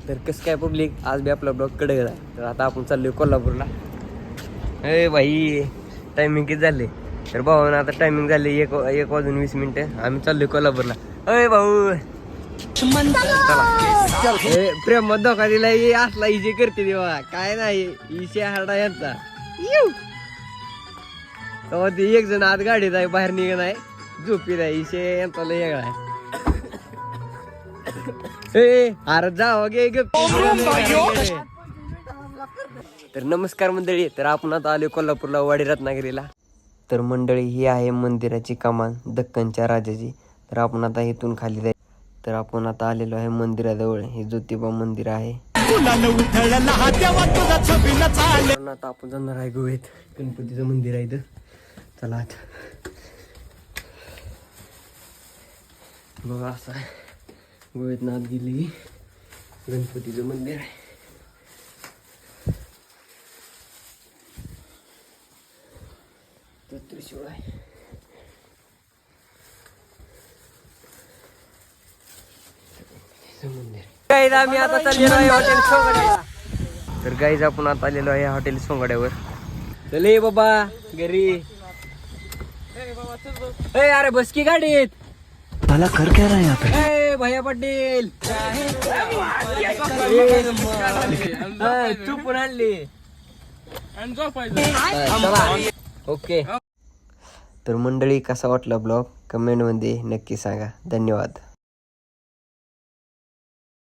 तर कसं काय पब्लिक, आज बी आपला ब्लॉग कडे गेला. तर आता आपण चाललोय कोल्हापूरला. अरे भाई टायमिंग किती झाले? तर भाऊ आता टायमिंग झाले 1:20. आम्ही चाललोय कोल्हापूरला. अय भाऊ प्रेम धोका दिला असला इजे करते देवा, काय नाही इशे हाडा यांचा. ती एक जण आत गाडीत आहे, बाहेर निघण आहे, झोपीत आहे. इशे यांचा लय वेगळा आहे. अरे जाव गे. तर नमस्कार मंडळी, तर आपण आता आलो कोल्हापूरला, वाडी रत्नागिरीला. तर मंडळी ही आहे मंदिराची कमान दक्कनच्या राजाची. तर आपण आता इथून खाली जाईल. तर आपण आता आलेलो आहे मंदिराजवळ. हे ज्योतिबा मंदिर आहे. आता आपण जाणार आहे गोव्यात, गणपतीचं मंदिर आहे इथं. चला आता बघा, असं आहे गोव्यात नाथ गेली गणपतीचं मंदिर आहे. त्रिशूळ आहे. गाईज आम्ही आता चाललेलो आहे हॉटेल सोंगाड्याला. तर गाईज आपण आता आलेलो आहे हॉटेल सोंगाड्यावर. चले बाबा घरी. अरे बस की गाडीत. मला कर क्या रहा है भैया पटेल. तू पण आणली. ओके. तर मंडळी कसा वाटला ब्लॉग कमेंट मध्ये नक्की सांगा. धन्यवाद.